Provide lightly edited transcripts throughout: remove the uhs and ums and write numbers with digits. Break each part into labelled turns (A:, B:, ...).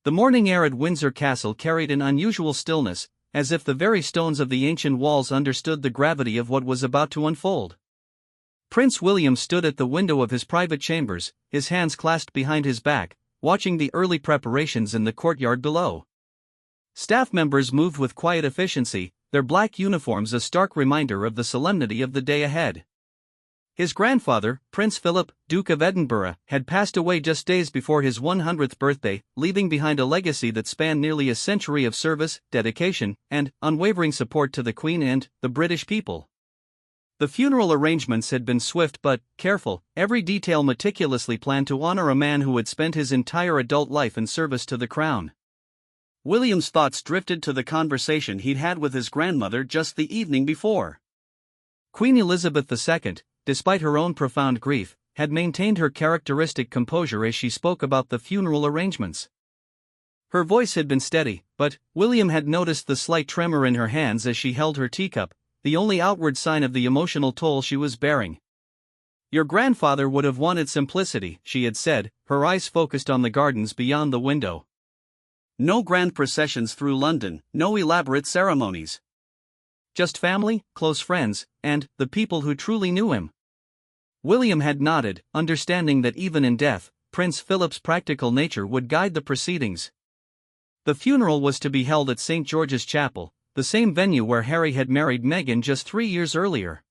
A: The morning air at Windsor Castle carried an unusual stillness, as if the very stones of the ancient walls understood the gravity of what was about to unfold. Prince William stood at the window of his private chambers, his hands clasped behind his back, watching the early preparations in the courtyard below. Staff members moved with quiet efficiency, their black uniforms a stark reminder of the solemnity of the day ahead. His grandfather, Prince Philip, Duke of Edinburgh, had passed away just days before his 100th birthday, leaving behind a legacy that spanned nearly a century of service, dedication, and unwavering support to the Queen and the British people. The funeral arrangements had been swift but careful, every detail meticulously planned to honor a man who had spent his entire adult life in service to the Crown. William's thoughts drifted to the conversation he'd had with his grandmother just the evening before. Queen Elizabeth II, despite her own profound grief, had maintained her characteristic composure as she spoke about the funeral arrangements. Her voice had been steady, but William had noticed the slight tremor in her hands as she held her teacup, the only outward sign of the emotional toll she was bearing. "Your grandfather would have wanted simplicity," she had said, her eyes focused on the gardens beyond the window. "No grand processions through London, no elaborate ceremonies. Just family, close friends, and the people who truly knew him." William had nodded, understanding that even in death, Prince Philip's practical nature would guide the proceedings. The funeral was to be held at St. George's Chapel, the same venue where Harry had married Meghan just 3 years earlier.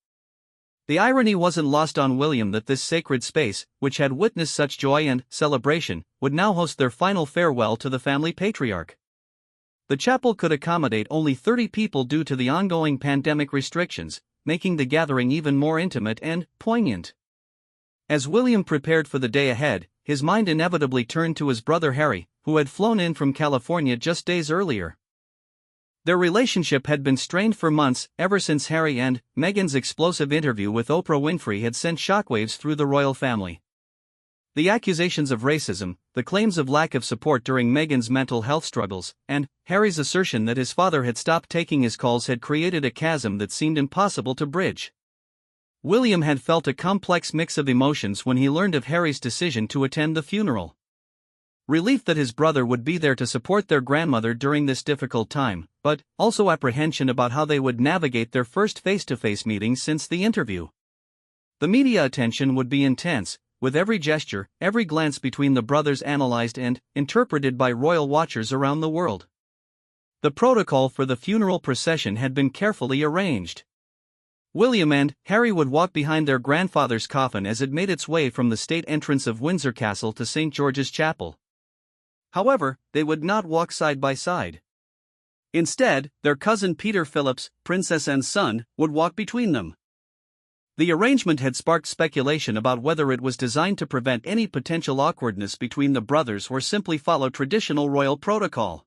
A: The irony wasn't lost on William that this sacred space, which had witnessed such joy and celebration, would now host their final farewell to the family patriarch. The chapel could accommodate only 30 people due to the ongoing pandemic restrictions, making the gathering even more intimate and poignant. As William prepared for the day ahead, his mind inevitably turned to his brother Harry, who had flown in from California just days earlier. Their relationship had been strained for months, ever since Harry and Meghan's explosive interview with Oprah Winfrey had sent shockwaves through the royal family. The accusations of racism, the claims of lack of support during Meghan's mental health struggles, and Harry's assertion that his father had stopped taking his calls had created a chasm that seemed impossible to bridge. William had felt a complex mix of emotions when he learned of Harry's decision to attend the funeral. Relief that his brother would be there to support their grandmother during this difficult time, but also apprehension about how they would navigate their first face-to-face meeting since the interview. The media attention would be intense, with every gesture, every glance between the brothers analyzed and interpreted by royal watchers around the world. The protocol for the funeral procession had been carefully arranged. William and Harry would walk behind their grandfather's coffin as it made its way from the state entrance of Windsor Castle to St. George's Chapel. However, they would not walk side by side. Instead, their cousin Peter Phillips, Princess and son, would walk between them. The arrangement had sparked speculation about whether it was designed to prevent any potential awkwardness between the brothers or simply follow traditional royal protocol.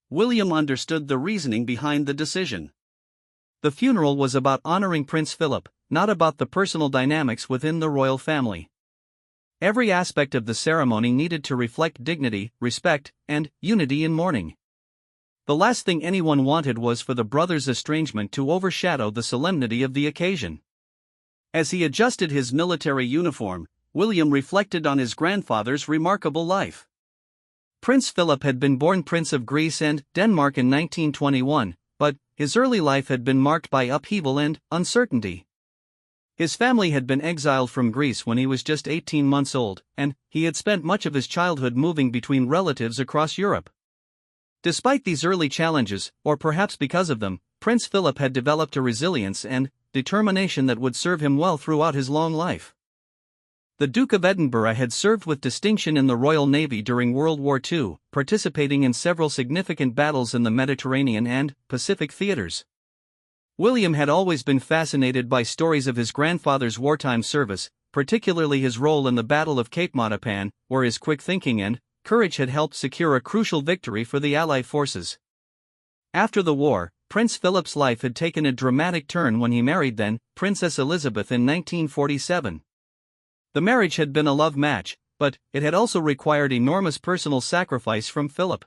A: William understood the reasoning behind the decision. The funeral was about honoring Prince Philip, not about the personal dynamics within the royal family. Every aspect of the ceremony needed to reflect dignity, respect, and unity in mourning. The last thing anyone wanted was for the brothers' estrangement to overshadow the solemnity of the occasion. As he adjusted his military uniform, William reflected on his grandfather's remarkable life. Prince Philip had been born Prince of Greece and Denmark in 1921, but his early life had been marked by upheaval and uncertainty. His family had been exiled from Greece when he was just 18 months old, and he had spent much of his childhood moving between relatives across Europe. Despite these early challenges, or perhaps because of them, Prince Philip had developed a resilience and determination that would serve him well throughout his long life. The Duke of Edinburgh had served with distinction in the Royal Navy during World War II, participating in several significant battles in the Mediterranean and Pacific theaters. William had always been fascinated by stories of his grandfather's wartime service, particularly his role in the Battle of Cape Matapan, where his quick thinking and courage had helped secure a crucial victory for the Allied forces. After the war, Prince Philip's life had taken a dramatic turn when he married then Princess Elizabeth in 1947. The marriage had been a love match, but it had also required enormous personal sacrifice from Philip.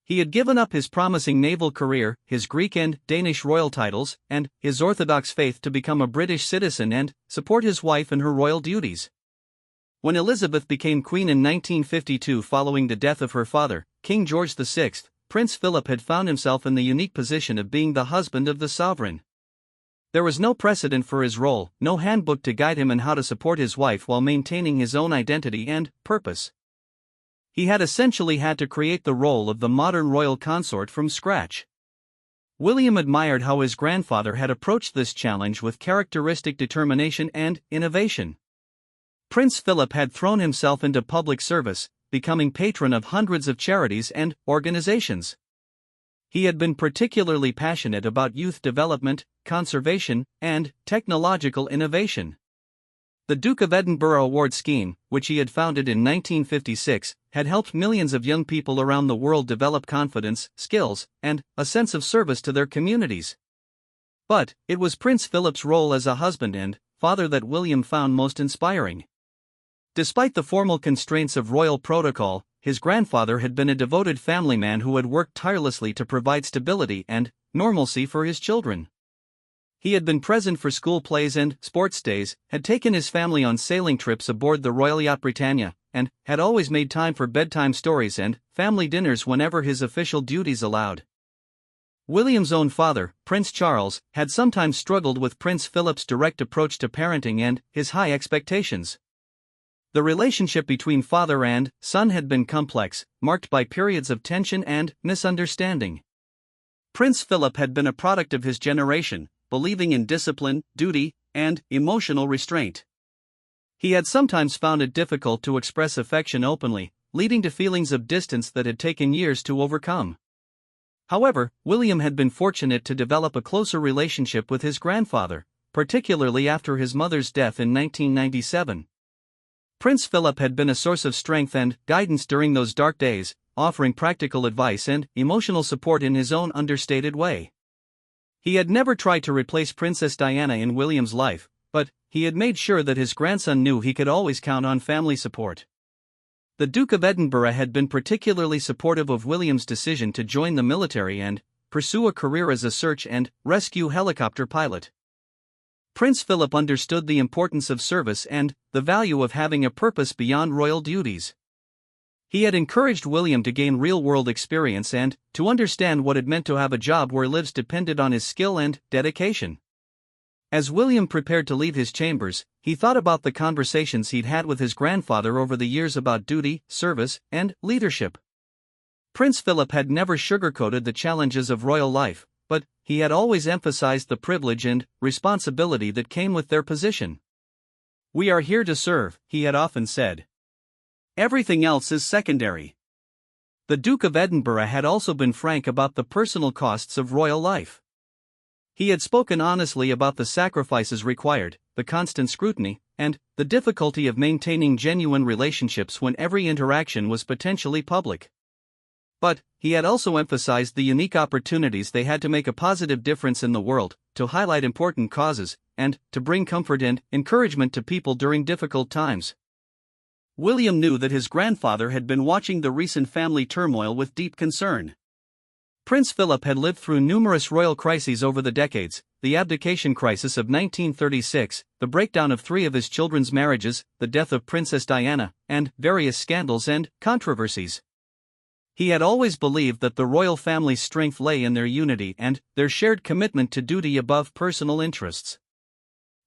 A: He had given up his promising naval career, his Greek and Danish royal titles, and his Orthodox faith to become a British citizen and support his wife in her royal duties. When Elizabeth became queen in 1952 following the death of her father, King George VI, Prince Philip had found himself in the unique position of being the husband of the sovereign. There was no precedent for his role, no handbook to guide him in how to support his wife while maintaining his own identity and purpose. He had essentially had to create the role of the modern royal consort from scratch. William admired how his grandfather had approached this challenge with characteristic determination and innovation. Prince Philip had thrown himself into public service, becoming patron of hundreds of charities and organizations. He had been particularly passionate about youth development, conservation, and technological innovation. The Duke of Edinburgh Award Scheme, which he had founded in 1956, had helped millions of young people around the world develop confidence, skills, and a sense of service to their communities. But it was Prince Philip's role as a husband and father that William found most inspiring. Despite the formal constraints of royal protocol, his grandfather had been a devoted family man who had worked tirelessly to provide stability and normalcy for his children. He had been present for school plays and sports days, had taken his family on sailing trips aboard the Royal Yacht Britannia, and had always made time for bedtime stories and family dinners whenever his official duties allowed. William's own father, Prince Charles, had sometimes struggled with Prince Philip's direct approach to parenting and his high expectations. The relationship between father and son had been complex, marked by periods of tension and misunderstanding. Prince Philip had been a product of his generation, believing in discipline, duty, and emotional restraint. He had sometimes found it difficult to express affection openly, leading to feelings of distance that had taken years to overcome. However, William had been fortunate to develop a closer relationship with his grandfather, particularly after his mother's death in 1997. Prince Philip had been a source of strength and guidance during those dark days, offering practical advice and emotional support in his own understated way. He had never tried to replace Princess Diana in William's life, but he had made sure that his grandson knew he could always count on family support. The Duke of Edinburgh had been particularly supportive of William's decision to join the military and pursue a career as a search and rescue helicopter pilot. Prince Philip understood the importance of service and the value of having a purpose beyond royal duties. He had encouraged William to gain real-world experience and to understand what it meant to have a job where lives depended on his skill and dedication. As William prepared to leave his chambers, he thought about the conversations he'd had with his grandfather over the years about duty, service, and leadership. Prince Philip had never sugarcoated the challenges of royal life, but he had always emphasized the privilege and responsibility that came with their position. "We are here to serve," he had often said. "Everything else is secondary." The Duke of Edinburgh had also been frank about the personal costs of royal life. He had spoken honestly about the sacrifices required, the constant scrutiny, and the difficulty of maintaining genuine relationships when every interaction was potentially public. But he had also emphasized the unique opportunities they had to make a positive difference in the world, to highlight important causes, and to bring comfort and encouragement to people during difficult times. William knew that his grandfather had been watching the recent family turmoil with deep concern. Prince Philip had lived through numerous royal crises over the decades: the abdication crisis of 1936, the breakdown of 3 of his children's marriages, the death of Princess Diana, and various scandals and controversies. He had always believed that the royal family's strength lay in their unity and their shared commitment to duty above personal interests.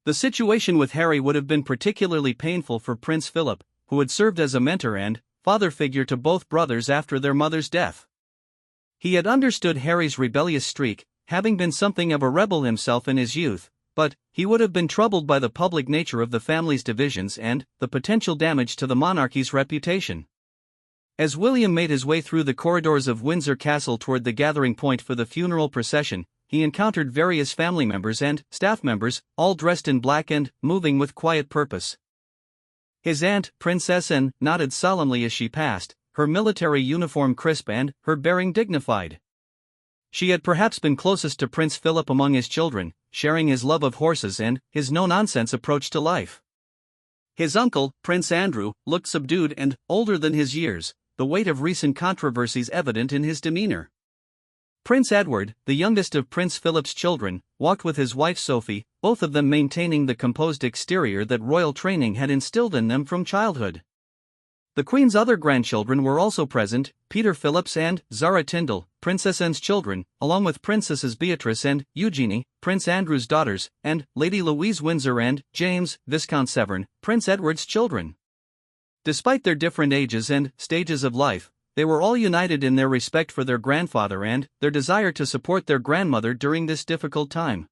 A: The situation with Harry would have been particularly painful for Prince Philip, who had served as a mentor and father figure to both brothers after their mother's death. He had understood Harry's rebellious streak, having been something of a rebel himself in his youth, but he would have been troubled by the public nature of the family's divisions and the potential damage to the monarchy's reputation. As William made his way through the corridors of Windsor Castle toward the gathering point for the funeral procession, he encountered various family members and staff members, all dressed in black and moving with quiet purpose. His aunt, Princess Anne, nodded solemnly as she passed, her military uniform crisp and her bearing dignified. She had perhaps been closest to Prince Philip among his children, sharing his love of horses and his no-nonsense approach to life. His uncle, Prince Andrew, looked subdued and older than his years, the weight of recent controversies evident in his demeanor. Prince Edward, the youngest of Prince Philip's children, walked with his wife Sophie, both of them maintaining the composed exterior that royal training had instilled in them from childhood. The Queen's other grandchildren were also present, Peter Phillips and Zara Tyndall, Princess Anne's children, along with Princesses Beatrice and Eugenie, Prince Andrew's daughters, and Lady Louise Windsor and James, Viscount Severn, Prince Edward's children. Despite their different ages and stages of life, they were all united in their respect for their grandfather and their desire to support their grandmother during this difficult time.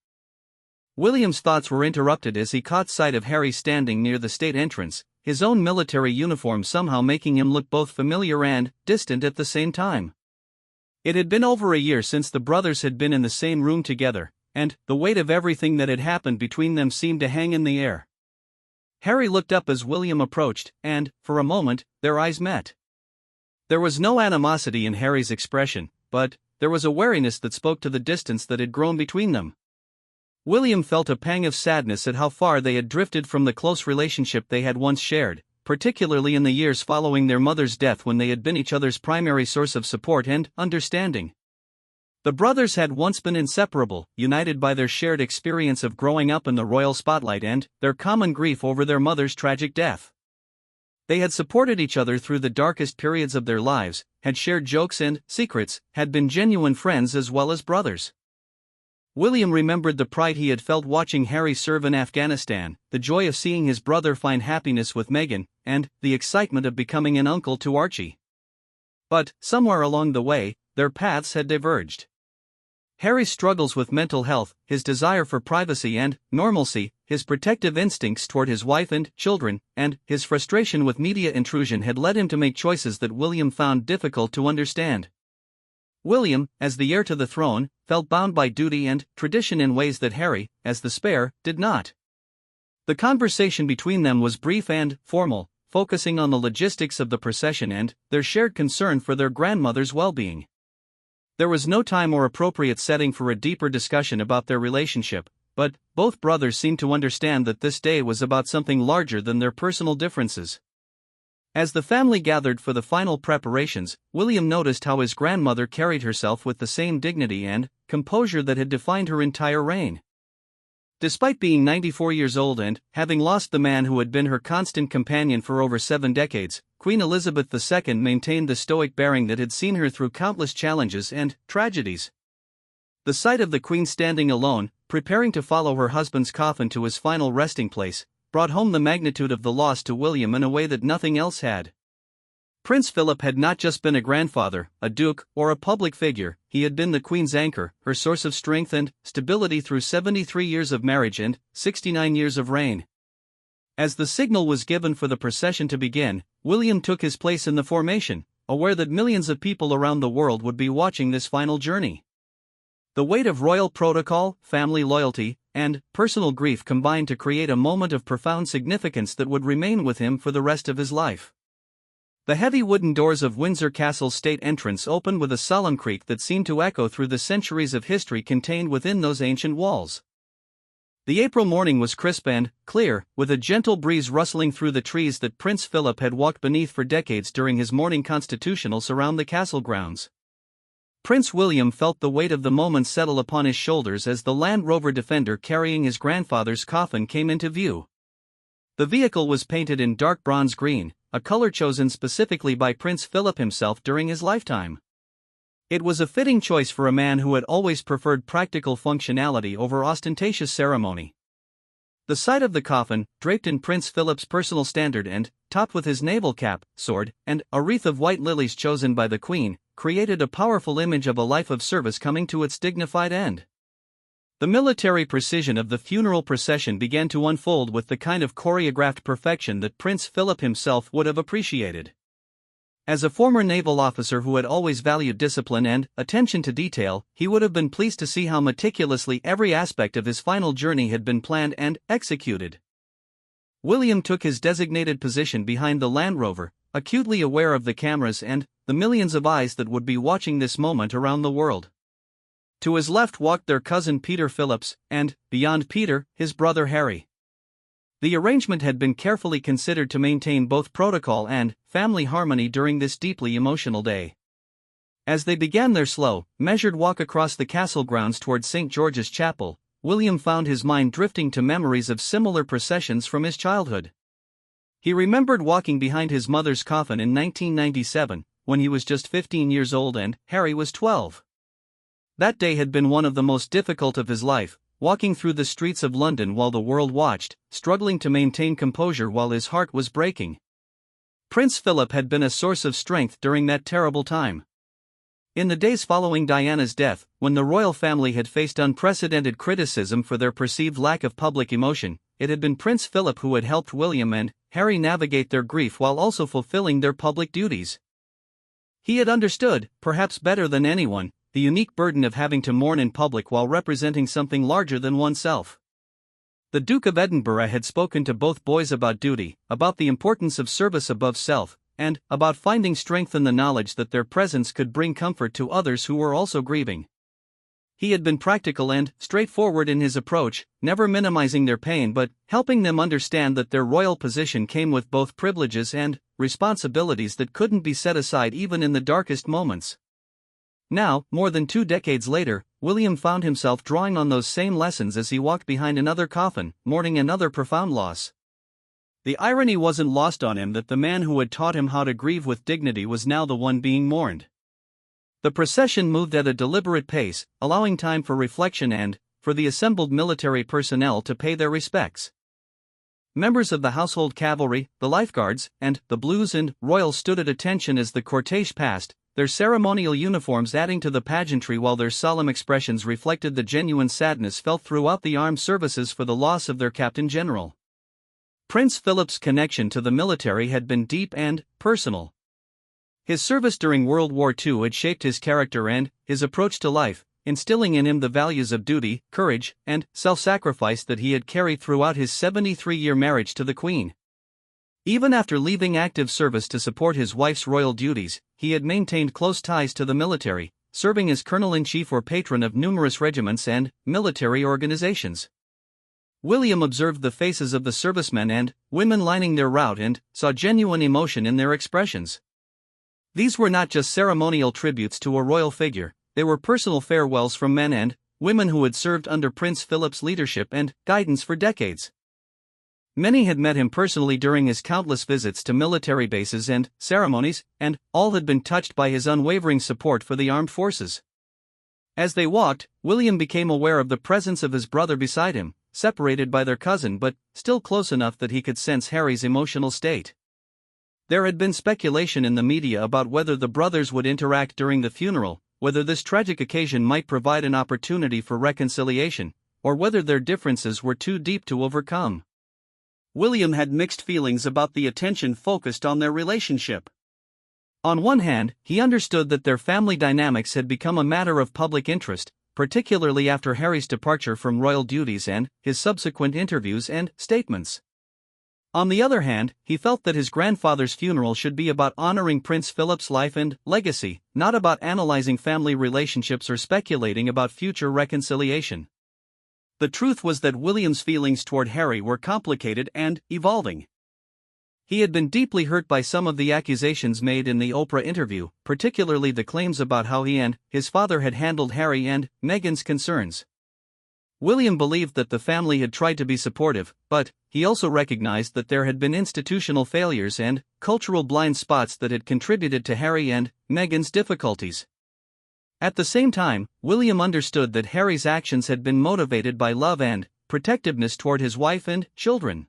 A: William's thoughts were interrupted as he caught sight of Harry standing near the state entrance, his own military uniform somehow making him look both familiar and distant at the same time. It had been over a year since the brothers had been in the same room together, and the weight of everything that had happened between them seemed to hang in the air. Harry looked up as William approached, and, for a moment, their eyes met. There was no animosity in Harry's expression, but there was a wariness that spoke to the distance that had grown between them. William felt a pang of sadness at how far they had drifted from the close relationship they had once shared, particularly in the years following their mother's death when they had been each other's primary source of support and understanding. The brothers had once been inseparable, united by their shared experience of growing up in the royal spotlight and their common grief over their mother's tragic death. They had supported each other through the darkest periods of their lives, had shared jokes and secrets, had been genuine friends as well as brothers. William remembered the pride he had felt watching Harry serve in Afghanistan, the joy of seeing his brother find happiness with Meghan, and the excitement of becoming an uncle to Archie. But, somewhere along the way, their paths had diverged. Harry's struggles with mental health, his desire for privacy and normalcy, his protective instincts toward his wife and children, and his frustration with media intrusion had led him to make choices that William found difficult to understand. William, as the heir to the throne, felt bound by duty and tradition in ways that Harry, as the spare, did not. The conversation between them was brief and formal, focusing on the logistics of the procession and their shared concern for their grandmother's well-being. There was no time or appropriate setting for a deeper discussion about their relationship, but both brothers seemed to understand that this day was about something larger than their personal differences. As the family gathered for the final preparations, William noticed how his grandmother carried herself with the same dignity and composure that had defined her entire reign. Despite being 94 years old and having lost the man who had been her constant companion for over 7 decades, Queen Elizabeth II maintained the stoic bearing that had seen her through countless challenges and tragedies. The sight of the Queen standing alone, preparing to follow her husband's coffin to his final resting place, brought home the magnitude of the loss to William in a way that nothing else had. Prince Philip had not just been a grandfather, a duke, or a public figure, he had been the Queen's anchor, her source of strength and stability through 73 years of marriage and 69 years of reign. As the signal was given for the procession to begin, William took his place in the formation, aware that millions of people around the world would be watching this final journey. The weight of royal protocol, family loyalty, and personal grief combined to create a moment of profound significance that would remain with him for the rest of his life. The heavy wooden doors of Windsor Castle's state entrance opened with a solemn creak that seemed to echo through the centuries of history contained within those ancient walls. The April morning was crisp and clear, with a gentle breeze rustling through the trees that Prince Philip had walked beneath for decades during his morning constitutionals around the castle grounds. Prince William felt the weight of the moment settle upon his shoulders as the Land Rover Defender carrying his grandfather's coffin came into view. The vehicle was painted in dark bronze green, a color chosen specifically by Prince Philip himself during his lifetime. It was a fitting choice for a man who had always preferred practical functionality over ostentatious ceremony. The sight of the coffin, draped in Prince Philip's personal standard and topped with his naval cap, sword, and a wreath of white lilies chosen by the Queen, created a powerful image of a life of service coming to its dignified end. The military precision of the funeral procession began to unfold with the kind of choreographed perfection that Prince Philip himself would have appreciated. As a former naval officer who had always valued discipline and attention to detail, he would have been pleased to see how meticulously every aspect of his final journey had been planned and executed. William took his designated position behind the Land Rover, acutely aware of the cameras and the millions of eyes that would be watching this moment around the world. To his left walked their cousin Peter Phillips, and, beyond Peter, his brother Harry. The arrangement had been carefully considered to maintain both protocol and family harmony during this deeply emotional day. As they began their slow, measured walk across the castle grounds towards St. George's Chapel, William found his mind drifting to memories of similar processions from his childhood. He remembered walking behind his mother's coffin in 1997, when he was just 15 years old and Harry was 12. That day had been one of the most difficult of his life, walking through the streets of London while the world watched, struggling to maintain composure while his heart was breaking. Prince Philip had been a source of strength during that terrible time. In the days following Diana's death, when the royal family had faced unprecedented criticism for their perceived lack of public emotion, it had been Prince Philip who had helped William and Harry navigate their grief while also fulfilling their public duties. He had understood, perhaps better than anyone, the unique burden of having to mourn in public while representing something larger than oneself. The Duke of Edinburgh had spoken to both boys about duty, about the importance of service above self, and about finding strength in the knowledge that their presence could bring comfort to others who were also grieving. He had been practical and straightforward in his approach, never minimizing their pain but helping them understand that their royal position came with both privileges and responsibilities that couldn't be set aside even in the darkest moments. Now, more than 2 decades later, William found himself drawing on those same lessons as he walked behind another coffin, mourning another profound loss. The irony wasn't lost on him that the man who had taught him how to grieve with dignity was now the one being mourned. The procession moved at a deliberate pace, allowing time for reflection and for the assembled military personnel to pay their respects. Members of the household cavalry, the lifeguards, and the Blues and Royals stood at attention as the cortege passed, their ceremonial uniforms adding to the pageantry while their solemn expressions reflected the genuine sadness felt throughout the armed services for the loss of their Captain General. Prince Philip's connection to the military had been deep and personal. His service during World War II had shaped his character and his approach to life, instilling in him the values of duty, courage, and self-sacrifice that he had carried throughout his 73-year marriage to the Queen. Even after leaving active service to support his wife's royal duties, he had maintained close ties to the military, serving as colonel-in-chief or patron of numerous regiments and military organizations. William observed the faces of the servicemen and women lining their route and saw genuine emotion in their expressions. These were not just ceremonial tributes to a royal figure, they were personal farewells from men and women who had served under Prince Philip's leadership and guidance for decades. Many had met him personally during his countless visits to military bases and ceremonies, and all had been touched by his unwavering support for the armed forces. As they walked, William became aware of the presence of his brother beside him, separated by their cousin but still close enough that he could sense Harry's emotional state. There had been speculation in the media about whether the brothers would interact during the funeral, whether this tragic occasion might provide an opportunity for reconciliation, or whether their differences were too deep to overcome. William had mixed feelings about the attention focused on their relationship. On one hand, he understood that their family dynamics had become a matter of public interest, particularly after Harry's departure from royal duties and his subsequent interviews and statements. On the other hand, he felt that his grandfather's funeral should be about honoring Prince Philip's life and legacy, not about analyzing family relationships or speculating about future reconciliation. The truth was that William's feelings toward Harry were complicated and evolving. He had been deeply hurt by some of the accusations made in the Oprah interview, particularly the claims about how he and his father had handled Harry and Meghan's concerns. William believed that the family had tried to be supportive, but he also recognized that there had been institutional failures and cultural blind spots that had contributed to Harry and Meghan's difficulties. At the same time, William understood that Harry's actions had been motivated by love and protectiveness toward his wife and children.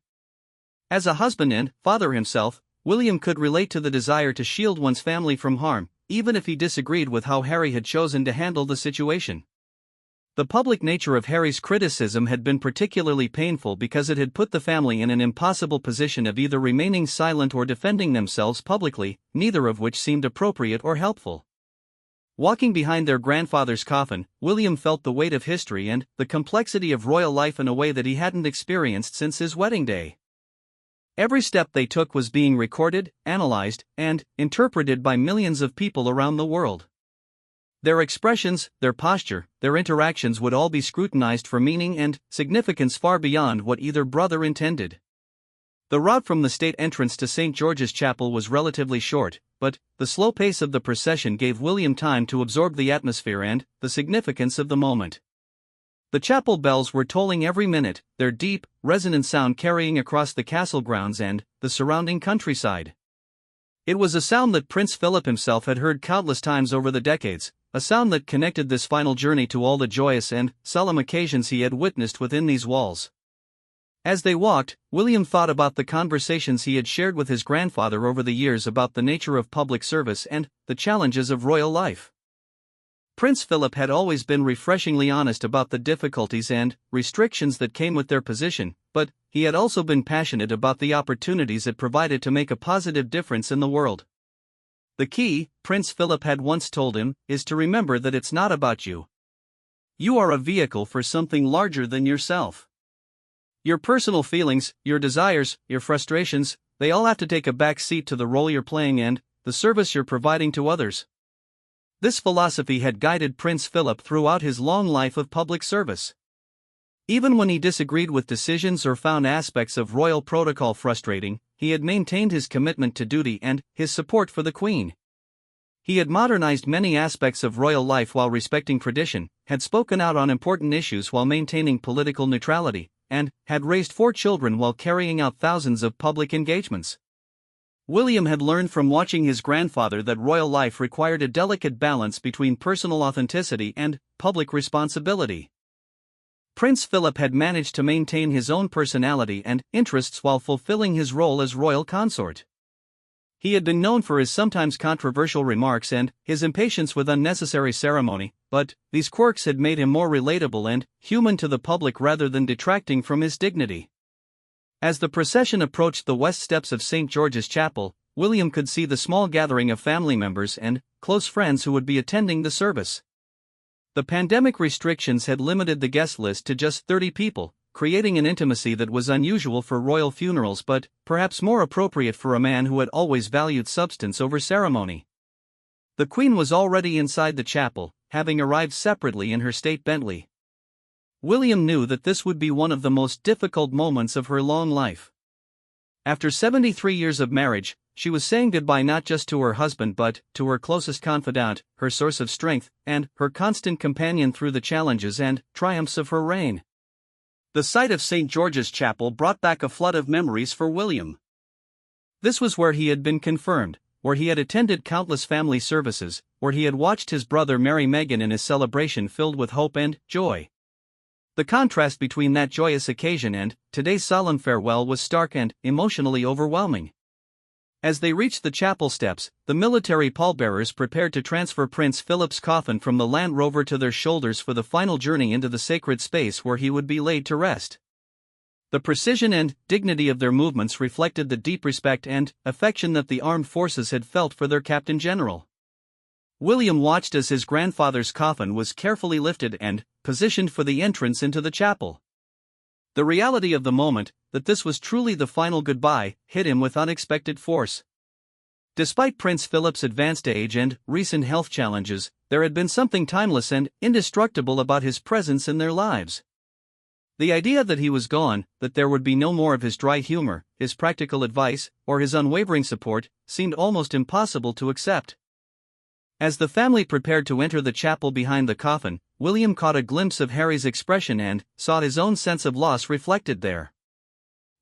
A: As a husband and father himself, William could relate to the desire to shield one's family from harm, even if he disagreed with how Harry had chosen to handle the situation. The public nature of Harry's criticism had been particularly painful because it had put the family in an impossible position of either remaining silent or defending themselves publicly, neither of which seemed appropriate or helpful. Walking behind their grandfather's coffin, William felt the weight of history and the complexity of royal life in a way that he hadn't experienced since his wedding day. Every step they took was being recorded, analyzed, and interpreted by millions of people around the world. Their expressions, their posture, their interactions would all be scrutinized for meaning and significance far beyond what either brother intended. The route from the state entrance to St. George's Chapel was relatively short, but the slow pace of the procession gave William time to absorb the atmosphere and the significance of the moment. The chapel bells were tolling every minute, their deep, resonant sound carrying across the castle grounds and the surrounding countryside. It was a sound that Prince Philip himself had heard countless times over the decades, a sound that connected this final journey to all the joyous and solemn occasions he had witnessed within these walls. As they walked, William thought about the conversations he had shared with his grandfather over the years about the nature of public service and the challenges of royal life. Prince Philip had always been refreshingly honest about the difficulties and restrictions that came with their position, but he had also been passionate about the opportunities it provided to make a positive difference in the world. The key, Prince Philip had once told him, is to remember that it's not about you. You are a vehicle for something larger than yourself. Your personal feelings, your desires, your frustrations, they all have to take a back seat to the role you're playing and the service you're providing to others. This philosophy had guided Prince Philip throughout his long life of public service. Even when he disagreed with decisions or found aspects of royal protocol frustrating, he had maintained his commitment to duty and his support for the Queen. He had modernized many aspects of royal life while respecting tradition, had spoken out on important issues while maintaining political neutrality, and had raised 4 children while carrying out thousands of public engagements. William had learned from watching his grandfather that royal life required a delicate balance between personal authenticity and public responsibility. Prince Philip had managed to maintain his own personality and interests while fulfilling his role as royal consort. He had been known for his sometimes controversial remarks and his impatience with unnecessary ceremony, but these quirks had made him more relatable and human to the public rather than detracting from his dignity. As the procession approached the west steps of St. George's Chapel, William could see the small gathering of family members and close friends who would be attending the service. The pandemic restrictions had limited the guest list to just 30 people, creating an intimacy that was unusual for royal funerals but perhaps more appropriate for a man who had always valued substance over ceremony. The Queen was already inside the chapel, having arrived separately in her state Bentley. William knew that this would be one of the most difficult moments of her long life. After 73 years of marriage, she was saying goodbye not just to her husband but to her closest confidant, her source of strength, and her constant companion through the challenges and triumphs of her reign. The sight of St. George's Chapel brought back a flood of memories for William. This was where he had been confirmed, where he had attended countless family services, where he had watched his brother marry Meghan in a celebration filled with hope and joy. The contrast between that joyous occasion and today's solemn farewell was stark and emotionally overwhelming. As they reached the chapel steps, the military pallbearers prepared to transfer Prince Philip's coffin from the Land Rover to their shoulders for the final journey into the sacred space where he would be laid to rest. The precision and dignity of their movements reflected the deep respect and affection that the armed forces had felt for their Captain General. William watched as his grandfather's coffin was carefully lifted and positioned for the entrance into the chapel. The reality of the moment, that this was truly the final goodbye, hit him with unexpected force. Despite Prince Philip's advanced age and recent health challenges, there had been something timeless and indestructible about his presence in their lives. The idea that he was gone, that there would be no more of his dry humor, his practical advice, or his unwavering support, seemed almost impossible to accept. As the family prepared to enter the chapel behind the coffin, William caught a glimpse of Harry's expression and saw his own sense of loss reflected there.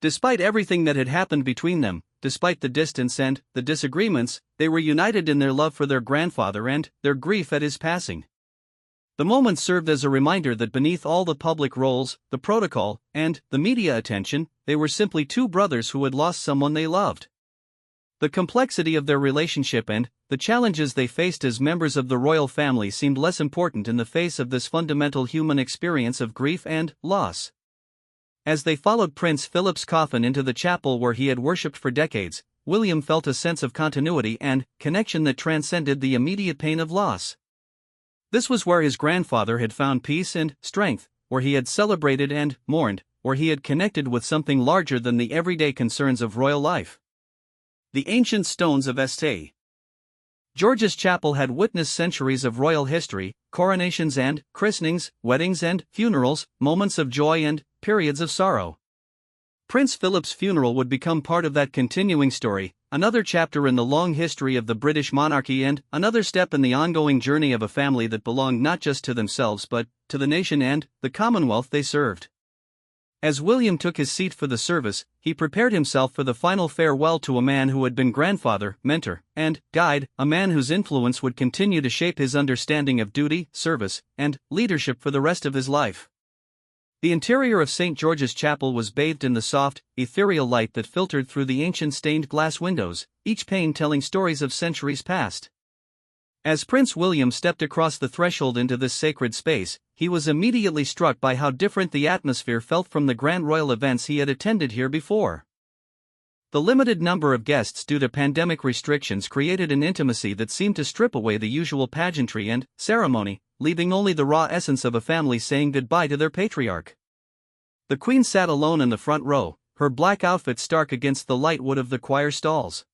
A: Despite everything that had happened between them, despite the distance and the disagreements, they were united in their love for their grandfather and their grief at his passing. The moment served as a reminder that beneath all the public roles, the protocol, and the media attention, they were simply 2 brothers who had lost someone they loved. The complexity of their relationship and the challenges they faced as members of the royal family seemed less important in the face of this fundamental human experience of grief and loss. As they followed Prince Philip's coffin into the chapel where he had worshipped for decades, William felt a sense of continuity and connection that transcended the immediate pain of loss. This was where his grandfather had found peace and strength, where he had celebrated and mourned, where he had connected with something larger than the everyday concerns of royal life. The ancient stones of St. George's Chapel had witnessed centuries of royal history, coronations and christenings, weddings and funerals, moments of joy and periods of sorrow. Prince Philip's funeral would become part of that continuing story, another chapter in the long history of the British monarchy and another step in the ongoing journey of a family that belonged not just to themselves but to the nation and the Commonwealth they served. As William took his seat for the service, he prepared himself for the final farewell to a man who had been grandfather, mentor, and guide, a man whose influence would continue to shape his understanding of duty, service, and leadership for the rest of his life. The interior of St. George's Chapel was bathed in the soft, ethereal light that filtered through the ancient stained glass windows, each pane telling stories of centuries past. As Prince William stepped across the threshold into this sacred space, he was immediately struck by how different the atmosphere felt from the grand royal events he had attended here before. The limited number of guests due to pandemic restrictions created an intimacy that seemed to strip away the usual pageantry and ceremony, leaving only the raw essence of a family saying goodbye to their patriarch. The Queen sat alone in the front row, her black outfit stark against the light wood of the choir stalls.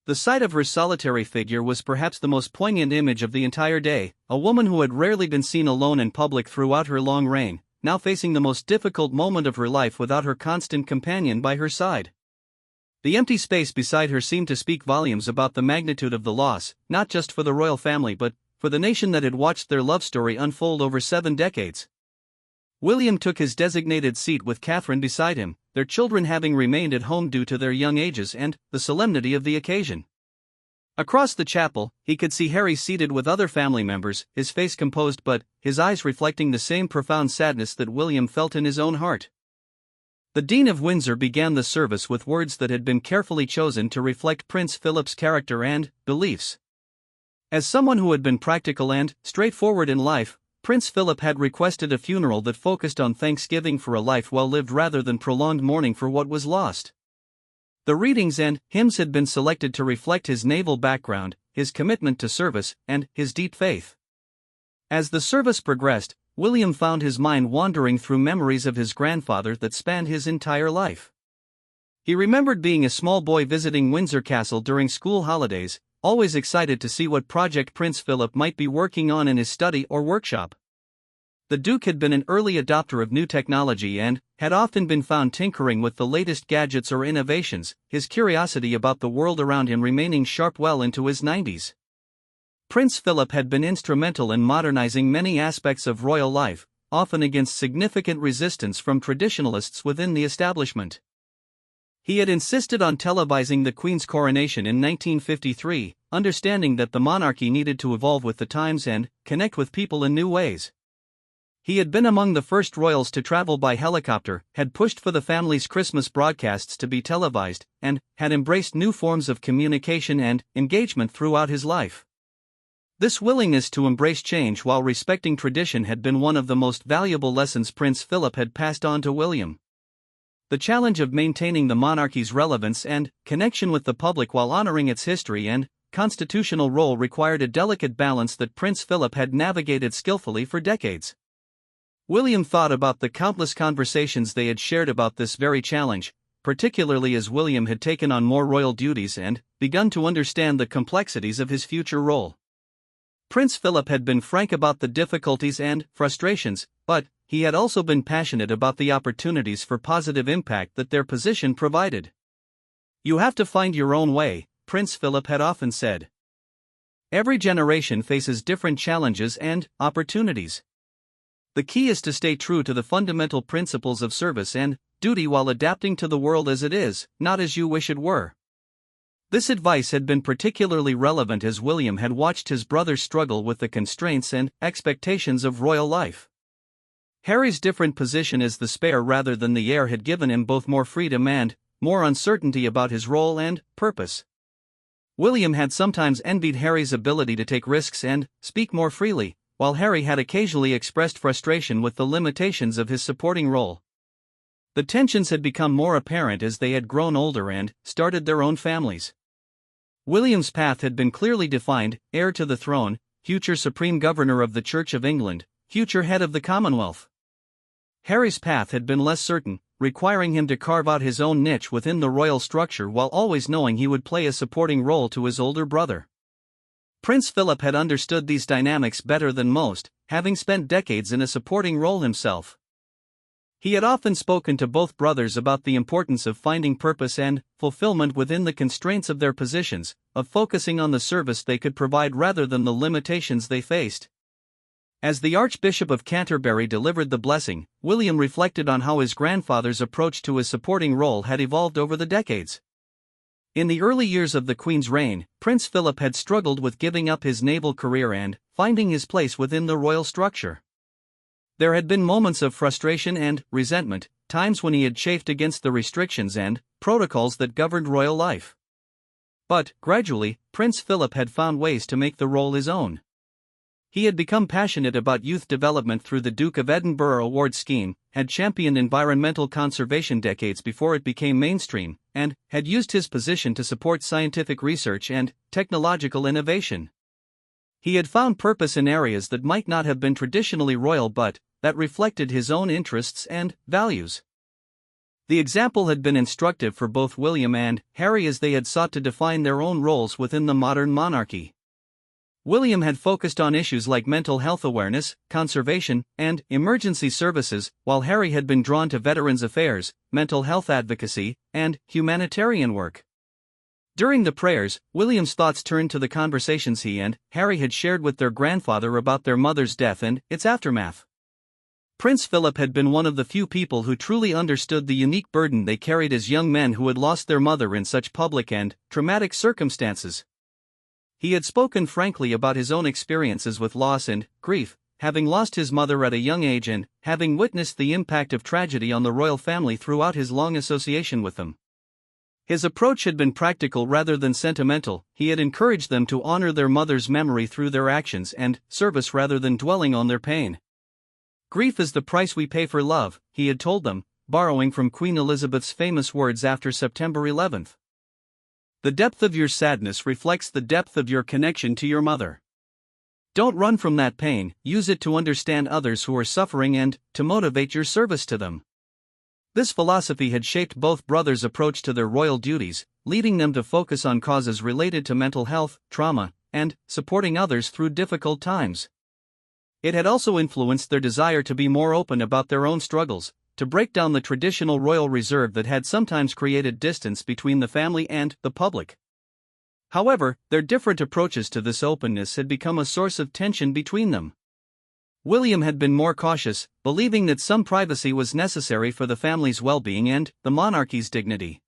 A: The sight of her solitary figure was perhaps the most poignant image of the entire day, a woman who had rarely been seen alone in public throughout her long reign, now facing the most difficult moment of her life without her constant companion by her side. The empty space beside her seemed to speak volumes about the magnitude of the loss, not just for the royal family but for the nation that had watched their love story unfold over 7 decades. William took his designated seat with Catherine beside him, their children having remained at home due to their young ages and the solemnity of the occasion. Across the chapel, he could see Harry seated with other family members, his face composed but his eyes reflecting the same profound sadness that William felt in his own heart. The Dean of Windsor began the service with words that had been carefully chosen to reflect Prince Philip's character and beliefs. As someone who had been practical and straightforward in life, Prince Philip had requested a funeral that focused on thanksgiving for a life well lived rather than prolonged mourning for what was lost. The readings and hymns had been selected to reflect his naval background, his commitment to service, and his deep faith. As the service progressed, William found his mind wandering through memories of his grandfather that spanned his entire life. He remembered being a small boy visiting Windsor Castle during school holidays, always excited to see what project Prince Philip might be working on in his study or workshop. The Duke had been an early adopter of new technology and had often been found tinkering with the latest gadgets or innovations, his curiosity about the world around him remaining sharp well into his 90s. Prince Philip had been instrumental in modernizing many aspects of royal life, often against significant resistance from traditionalists within the establishment. He had insisted on televising the Queen's coronation in 1953, understanding that the monarchy needed to evolve with the times and connect with people in new ways. He had been among the first royals to travel by helicopter, had pushed for the family's Christmas broadcasts to be televised, and had embraced new forms of communication and engagement throughout his life. This willingness to embrace change while respecting tradition had been one of the most valuable lessons Prince Philip had passed on to William. The challenge of maintaining the monarchy's relevance and connection with the public while honoring its history and constitutional role required a delicate balance that Prince Philip had navigated skillfully for decades. William thought about the countless conversations they had shared about this very challenge, particularly as William had taken on more royal duties and begun to understand the complexities of his future role. Prince Philip had been frank about the difficulties and frustrations, but he had also been passionate about the opportunities for positive impact that their position provided. "You have to find your own way," Prince Philip had often said. "Every generation faces different challenges and opportunities. The key is to stay true to the fundamental principles of service and duty while adapting to the world as it is, not as you wish it were." This advice had been particularly relevant as William had watched his brother struggle with the constraints and expectations of royal life. Harry's different position as the spare rather than the heir had given him both more freedom and more uncertainty about his role and purpose. William had sometimes envied Harry's ability to take risks and speak more freely, while Harry had occasionally expressed frustration with the limitations of his supporting role. The tensions had become more apparent as they had grown older and started their own families. William's path had been clearly defined: heir to the throne, future Supreme Governor of the Church of England, future head of the Commonwealth. Harry's path had been less certain, requiring him to carve out his own niche within the royal structure while always knowing he would play a supporting role to his older brother. Prince Philip had understood these dynamics better than most, having spent decades in a supporting role himself. He had often spoken to both brothers about the importance of finding purpose and fulfillment within the constraints of their positions, of focusing on the service they could provide rather than the limitations they faced. As the Archbishop of Canterbury delivered the blessing, William reflected on how his grandfather's approach to his supporting role had evolved over the decades. In the early years of the Queen's reign, Prince Philip had struggled with giving up his naval career and finding his place within the royal structure. There had been moments of frustration and resentment, times when he had chafed against the restrictions and protocols that governed royal life. But, gradually, Prince Philip had found ways to make the role his own. He had become passionate about youth development through the Duke of Edinburgh Award scheme, had championed environmental conservation decades before it became mainstream, and had used his position to support scientific research and technological innovation. He had found purpose in areas that might not have been traditionally royal but that reflected his own interests and values. The example had been instructive for both William and Harry as they had sought to define their own roles within the modern monarchy. William had focused on issues like mental health awareness, conservation, and emergency services, while Harry had been drawn to veterans' affairs, mental health advocacy, and humanitarian work. During the prayers, William's thoughts turned to the conversations he and Harry had shared with their grandfather about their mother's death and its aftermath. Prince Philip had been one of the few people who truly understood the unique burden they carried as young men who had lost their mother in such public and traumatic circumstances. He had spoken frankly about his own experiences with loss and grief, having lost his mother at a young age and having witnessed the impact of tragedy on the royal family throughout his long association with them. His approach had been practical rather than sentimental. He had encouraged them to honor their mother's memory through their actions and service rather than dwelling on their pain. "Grief is the price we pay for love," he had told them, borrowing from Queen Elizabeth's famous words after September 11th. "The depth of your sadness reflects the depth of your connection to your mother. Don't run from that pain, use it to understand others who are suffering and to motivate your service to them." This philosophy had shaped both brothers' approach to their royal duties, leading them to focus on causes related to mental health, trauma, and supporting others through difficult times. It had also influenced their desire to be more open about their own struggles, to break down the traditional royal reserve that had sometimes created distance between the family and the public. However, their different approaches to this openness had become a source of tension between them. William had been more cautious, believing that some privacy was necessary for the family's well-being and the monarchy's dignity.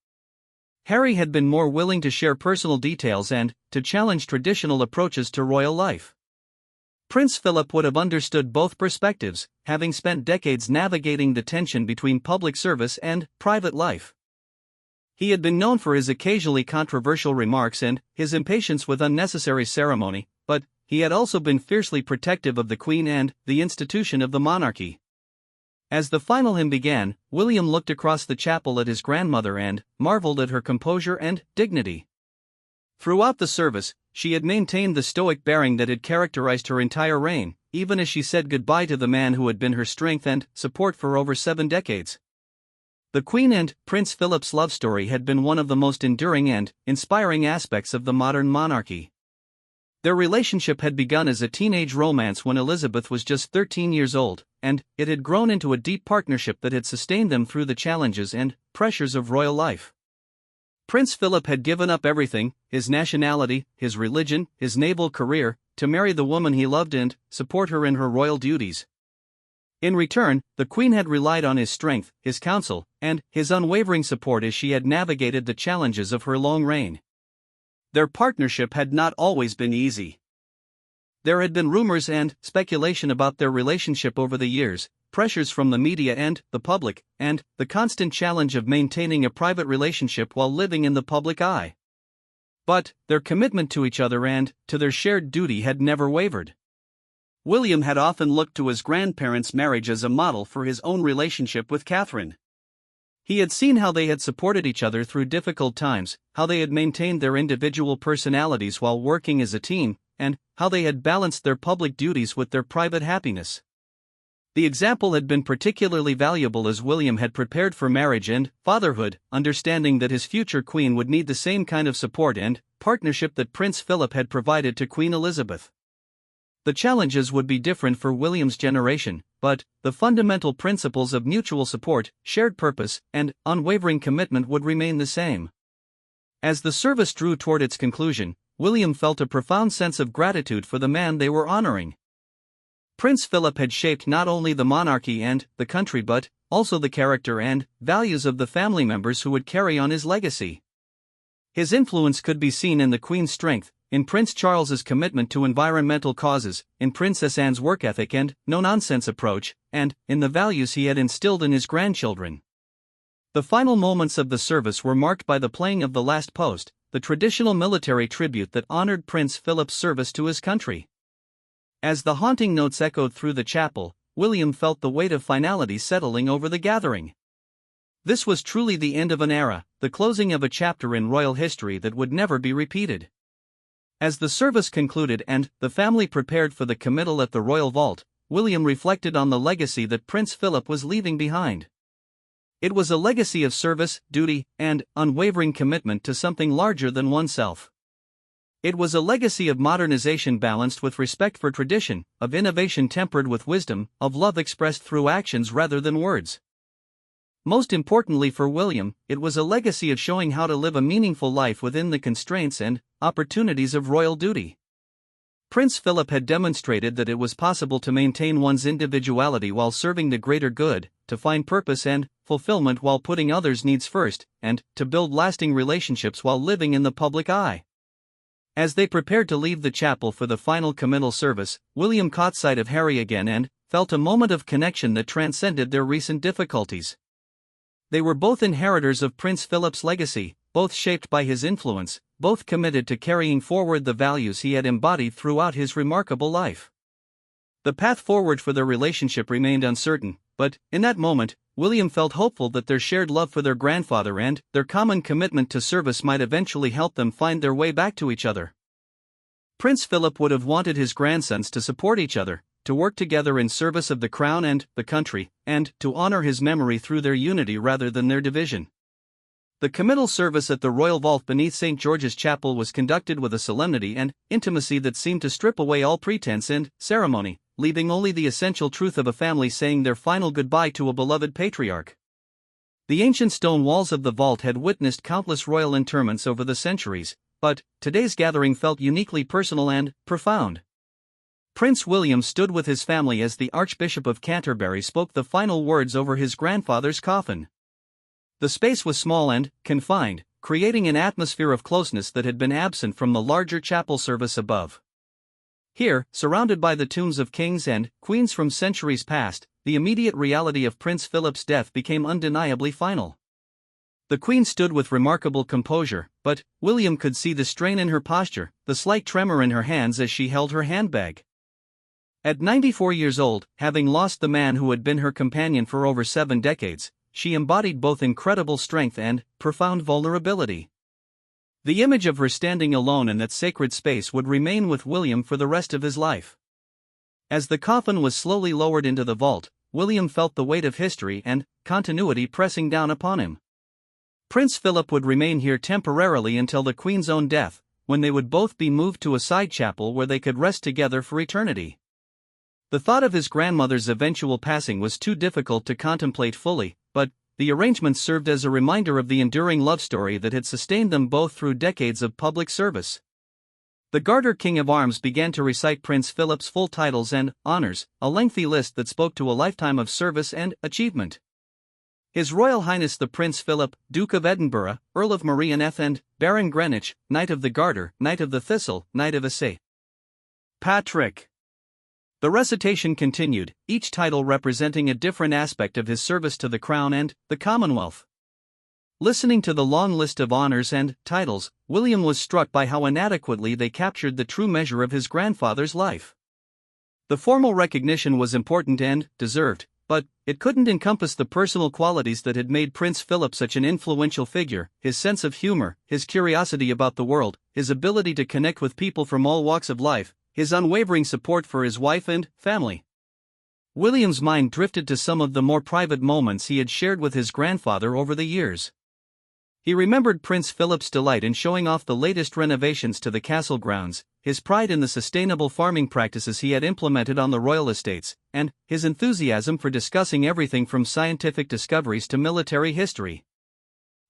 A: Harry had been more willing to share personal details and to challenge traditional approaches to royal life. Prince Philip would have understood both perspectives, having spent decades navigating the tension between public service and private life. He had been known for his occasionally controversial remarks and his impatience with unnecessary ceremony, but he had also been fiercely protective of the Queen and the institution of the monarchy. As the final hymn began, William looked across the chapel at his grandmother and marveled at her composure and dignity. Throughout the service, she had maintained the stoic bearing that had characterized her entire reign, even as she said goodbye to the man who had been her strength and support for over 7 decades. The Queen and Prince Philip's love story had been one of the most enduring and inspiring aspects of the modern monarchy. Their relationship had begun as a teenage romance when Elizabeth was just 13 years old, and it had grown into a deep partnership that had sustained them through the challenges and pressures of royal life. Prince Philip had given up everything, his nationality, his religion, his naval career, to marry the woman he loved and support her in her royal duties. In return, the Queen had relied on his strength, his counsel, and his unwavering support as she had navigated the challenges of her long reign. Their partnership had not always been easy. There had been rumors and speculation about their relationship over the years, pressures from the media and the public, and the constant challenge of maintaining a private relationship while living in the public eye. But their commitment to each other and to their shared duty had never wavered. William had often looked to his grandparents' marriage as a model for his own relationship with Catherine. He had seen how they had supported each other through difficult times, how they had maintained their individual personalities while working as a team, and how they had balanced their public duties with their private happiness. The example had been particularly valuable as William had prepared for marriage and fatherhood, understanding that his future queen would need the same kind of support and partnership that Prince Philip had provided to Queen Elizabeth. The challenges would be different for William's generation, but the fundamental principles of mutual support, shared purpose, and unwavering commitment would remain the same. As the service drew toward its conclusion, William felt a profound sense of gratitude for the man they were honoring. Prince Philip had shaped not only the monarchy and the country but also the character and values of the family members who would carry on his legacy. His influence could be seen in the Queen's strength, in Prince Charles's commitment to environmental causes, in Princess Anne's work ethic and no-nonsense approach, and in the values he had instilled in his grandchildren. The final moments of the service were marked by the playing of the last post, the traditional military tribute that honored Prince Philip's service to his country. As the haunting notes echoed through the chapel, William felt the weight of finality settling over the gathering. This was truly the end of an era, the closing of a chapter in royal history that would never be repeated. As the service concluded and the family prepared for the committal at the royal vault, William reflected on the legacy that Prince Philip was leaving behind. It was a legacy of service, duty, and unwavering commitment to something larger than oneself. It was a legacy of modernization balanced with respect for tradition, of innovation tempered with wisdom, of love expressed through actions rather than words. Most importantly for William, it was a legacy of showing how to live a meaningful life within the constraints and opportunities of royal duty. Prince Philip had demonstrated that it was possible to maintain one's individuality while serving the greater good, to find purpose and fulfillment while putting others' needs first, and to build lasting relationships while living in the public eye. As they prepared to leave the chapel for the final committal service, William caught sight of Harry again and felt a moment of connection that transcended their recent difficulties. They were both inheritors of Prince Philip's legacy, both shaped by his influence, both committed to carrying forward the values he had embodied throughout his remarkable life. The path forward for their relationship remained uncertain, but, in that moment, William felt hopeful that their shared love for their grandfather and their common commitment to service might eventually help them find their way back to each other. Prince Philip would have wanted his grandsons to support each other, to work together in service of the crown and the country, and to honor his memory through their unity rather than their division. The committal service at the royal vault beneath St. George's Chapel was conducted with a solemnity and intimacy that seemed to strip away all pretense and ceremony, leaving only the essential truth of a family saying their final goodbye to a beloved patriarch. The ancient stone walls of the vault had witnessed countless royal interments over the centuries, but today's gathering felt uniquely personal and profound. Prince William stood with his family as the Archbishop of Canterbury spoke the final words over his grandfather's coffin. The space was small and confined, creating an atmosphere of closeness that had been absent from the larger chapel service above. Here, surrounded by the tombs of kings and queens from centuries past, the immediate reality of Prince Philip's death became undeniably final. The Queen stood with remarkable composure, but William could see the strain in her posture, the slight tremor in her hands as she held her handbag. At 94 years old, having lost the man who had been her companion for over 7 decades, she embodied both incredible strength and profound vulnerability. The image of her standing alone in that sacred space would remain with William for the rest of his life. As the coffin was slowly lowered into the vault, William felt the weight of history and continuity pressing down upon him. Prince Philip would remain here temporarily until the Queen's own death, when they would both be moved to a side chapel where they could rest together for eternity. The thought of his grandmother's eventual passing was too difficult to contemplate fully, but the arrangements served as a reminder of the enduring love story that had sustained them both through decades of public service. The Garter King of Arms began to recite Prince Philip's full titles and honors, a lengthy list that spoke to a lifetime of service and achievement. His Royal Highness the Prince Philip, Duke of Edinburgh, Earl of Marianeth and Baron Greenwich, Knight of the Garter, Knight of the Thistle, Knight of St. Patrick. The recitation continued, each title representing a different aspect of his service to the Crown and the Commonwealth. Listening to the long list of honors and titles, William was struck by how inadequately they captured the true measure of his grandfather's life. The formal recognition was important and deserved, but it couldn't encompass the personal qualities that had made Prince Philip such an influential figure: his sense of humor, his curiosity about the world, his ability to connect with people from all walks of life, his unwavering support for his wife and family. William's mind drifted to some of the more private moments he had shared with his grandfather over the years. He remembered Prince Philip's delight in showing off the latest renovations to the castle grounds, his pride in the sustainable farming practices he had implemented on the royal estates, and his enthusiasm for discussing everything from scientific discoveries to military history.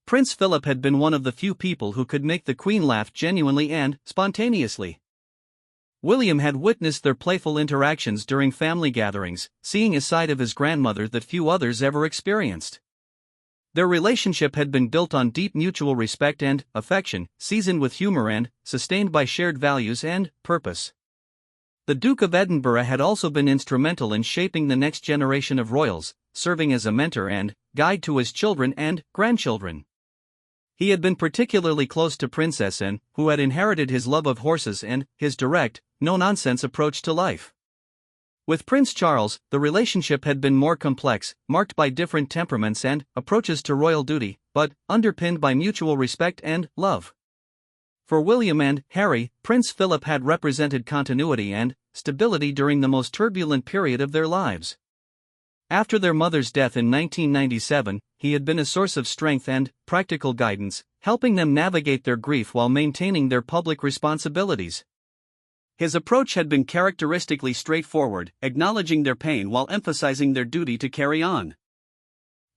A: Prince Philip had been one of the few people who could make the Queen laugh genuinely and spontaneously. William had witnessed their playful interactions during family gatherings, seeing a side of his grandmother that few others ever experienced. Their relationship had been built on deep mutual respect and affection, seasoned with humor and sustained by shared values and purpose. The Duke of Edinburgh had also been instrumental in shaping the next generation of royals, serving as a mentor and guide to his children and grandchildren. He had been particularly close to Princess Anne, who had inherited his love of horses and his direct, no-nonsense approach to life. With Prince Charles, the relationship had been more complex, marked by different temperaments and approaches to royal duty, but underpinned by mutual respect and love. For William and Harry, Prince Philip had represented continuity and stability during the most turbulent period of their lives. After their mother's death in 1997, he had been a source of strength and practical guidance, helping them navigate their grief while maintaining their public responsibilities. His approach had been characteristically straightforward, acknowledging their pain while emphasizing their duty to carry on.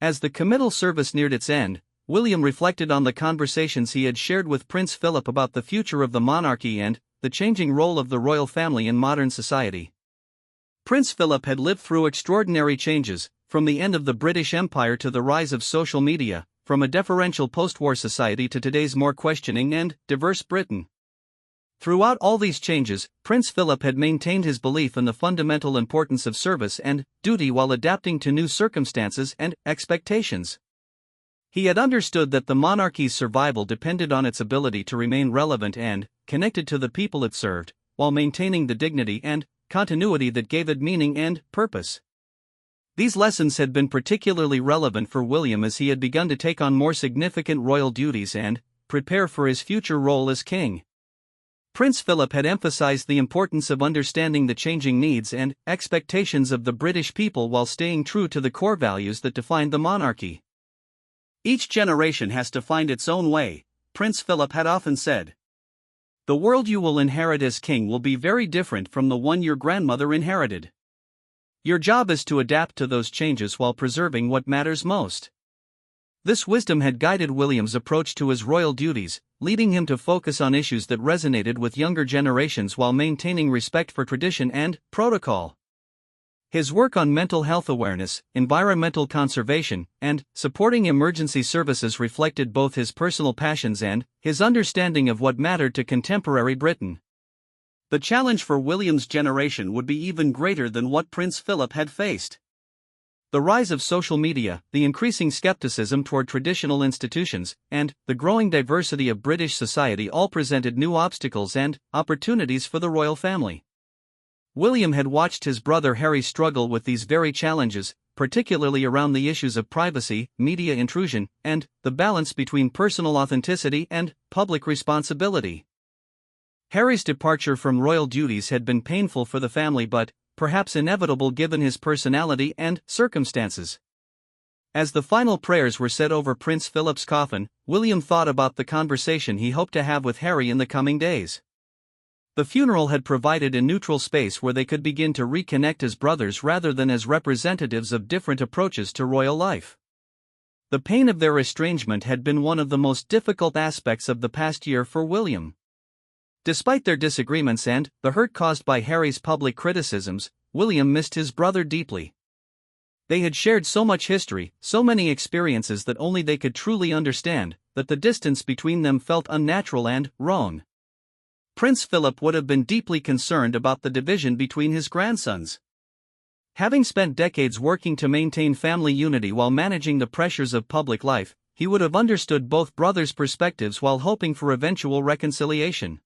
A: As the committal service neared its end, William reflected on the conversations he had shared with Prince Philip about the future of the monarchy and the changing role of the royal family in modern society. Prince Philip had lived through extraordinary changes, from the end of the British Empire to the rise of social media, from a deferential post-war society to today's more questioning and diverse Britain. Throughout all these changes, Prince Philip had maintained his belief in the fundamental importance of service and duty while adapting to new circumstances and expectations. He had understood that the monarchy's survival depended on its ability to remain relevant and connected to the people it served, while maintaining the dignity and continuity that gave it meaning and purpose. These lessons had been particularly relevant for William as he had begun to take on more significant royal duties and prepare for his future role as king. Prince Philip had emphasized the importance of understanding the changing needs and expectations of the British people while staying true to the core values that defined the monarchy. Each generation has to find its own way, Prince Philip had often said. The world you will inherit as king will be very different from the one your grandmother inherited. Your job is to adapt to those changes while preserving what matters most. This wisdom had guided William's approach to his royal duties, leading him to focus on issues that resonated with younger generations while maintaining respect for tradition and protocol. His work on mental health awareness, environmental conservation, and supporting emergency services reflected both his personal passions and his understanding of what mattered to contemporary Britain. The challenge for William's generation would be even greater than what Prince Philip had faced. The rise of social media, the increasing skepticism toward traditional institutions, and the growing diversity of British society all presented new obstacles and opportunities for the royal family. William had watched his brother Harry struggle with these very challenges, particularly around the issues of privacy, media intrusion, and the balance between personal authenticity and public responsibility. Harry's departure from royal duties had been painful for the family but perhaps inevitable given his personality and circumstances. As the final prayers were said over Prince Philip's coffin, William thought about the conversation he hoped to have with Harry in the coming days. The funeral had provided a neutral space where they could begin to reconnect as brothers rather than as representatives of different approaches to royal life. The pain of their estrangement had been one of the most difficult aspects of the past year for William. Despite their disagreements and the hurt caused by Harry's public criticisms, William missed his brother deeply. They had shared so much history, so many experiences that only they could truly understand, that the distance between them felt unnatural and wrong. Prince Philip would have been deeply concerned about the division between his grandsons. Having spent decades working to maintain family unity while managing the pressures of public life, he would have understood both brothers' perspectives while hoping for eventual reconciliation.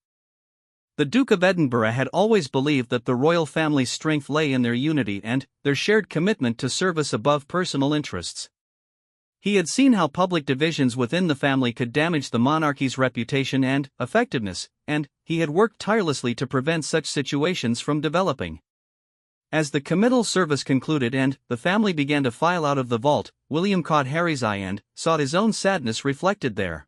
A: The Duke of Edinburgh had always believed that the royal family's strength lay in their unity and their shared commitment to service above personal interests. He had seen how public divisions within the family could damage the monarchy's reputation and effectiveness, and he had worked tirelessly to prevent such situations from developing. As the committal service concluded and the family began to file out of the vault, William caught Harry's eye and sought his own sadness reflected there.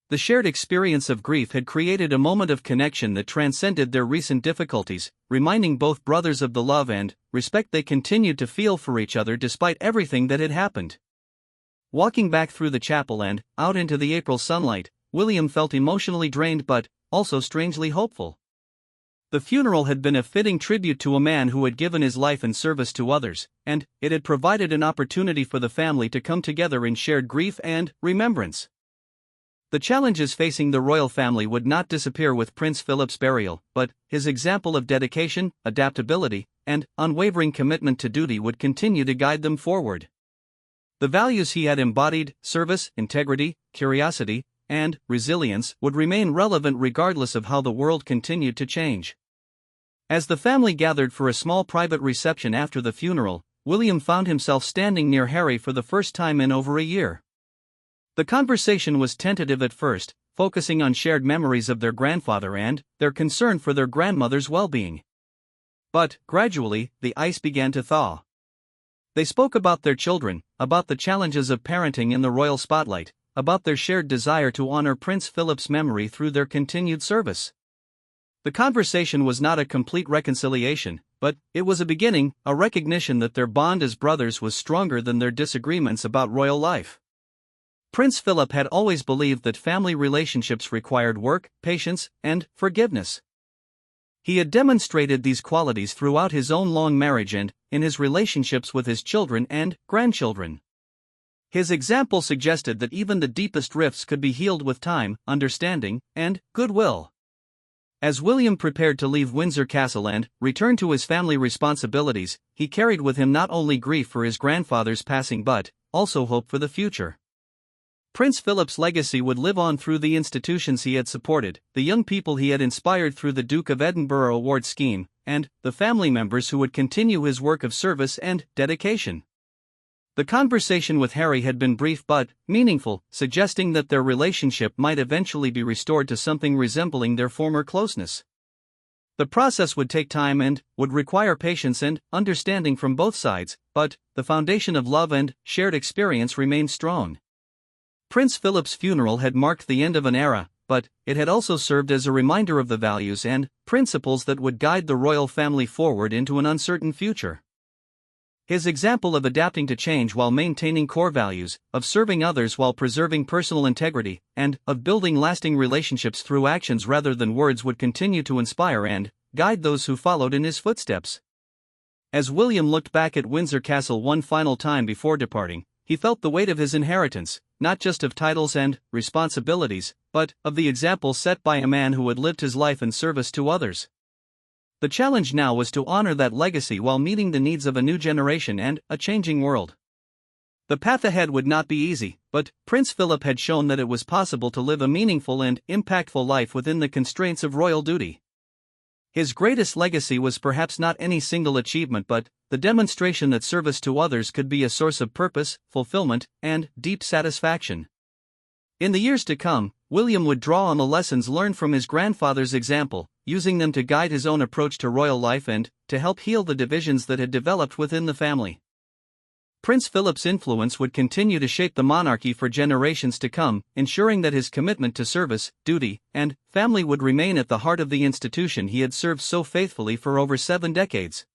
A: The shared experience of grief had created a moment of connection that transcended their recent difficulties, reminding both brothers of the love and respect they continued to feel for each other despite everything that had happened. Walking back through the chapel and out into the April sunlight, William felt emotionally drained but also strangely hopeful. The funeral had been a fitting tribute to a man who had given his life in service to others, and it had provided an opportunity for the family to come together in shared grief and remembrance. The challenges facing the royal family would not disappear with Prince Philip's burial, but his example of dedication, adaptability, and unwavering commitment to duty would continue to guide them forward. The values he had embodied, service, integrity, curiosity, and resilience, would remain relevant regardless of how the world continued to change. As the family gathered for a small private reception after the funeral, William found himself standing near Harry for the first time in over a year. The conversation was tentative at first, focusing on shared memories of their grandfather and their concern for their grandmother's well-being. But, gradually, the ice began to thaw. They spoke about their children, about the challenges of parenting in the royal spotlight, about their shared desire to honor Prince Philip's memory through their continued service. The conversation was not a complete reconciliation, but it was a beginning, a recognition that their bond as brothers was stronger than their disagreements about royal life. Prince Philip had always believed that family relationships required work, patience, and forgiveness. He had demonstrated these qualities throughout his own long marriage and in his relationships with his children and grandchildren. His example suggested that even the deepest rifts could be healed with time, understanding, and goodwill. As William prepared to leave Windsor Castle and return to his family responsibilities, he carried with him not only grief for his grandfather's passing but also hope for the future. Prince Philip's legacy would live on through the institutions he had supported, the young people he had inspired through the Duke of Edinburgh Award scheme, and the family members who would continue his work of service and dedication. The conversation with Harry had been brief but meaningful, suggesting that their relationship might eventually be restored to something resembling their former closeness. The process would take time and would require patience and understanding from both sides, but the foundation of love and shared experience remained strong. Prince Philip's funeral had marked the end of an era, but it had also served as a reminder of the values and principles that would guide the royal family forward into an uncertain future. His example of adapting to change while maintaining core values, of serving others while preserving personal integrity, and of building lasting relationships through actions rather than words would continue to inspire and guide those who followed in his footsteps. As William looked back at Windsor Castle one final time before departing, he felt the weight of his inheritance, not just of titles and responsibilities, but of the example set by a man who had lived his life in service to others. The challenge now was to honor that legacy while meeting the needs of a new generation and a changing world. The path ahead would not be easy, but Prince Philip had shown that it was possible to live a meaningful and impactful life within the constraints of royal duty. His greatest legacy was perhaps not any single achievement but the demonstration that service to others could be a source of purpose, fulfillment, and deep satisfaction. In the years to come, William would draw on the lessons learned from his grandfather's example, using them to guide his own approach to royal life and to help heal the divisions that had developed within the family. Prince Philip's influence would continue to shape the monarchy for generations to come, ensuring that his commitment to service, duty, and family would remain at the heart of the institution he had served so faithfully for over 7 decades.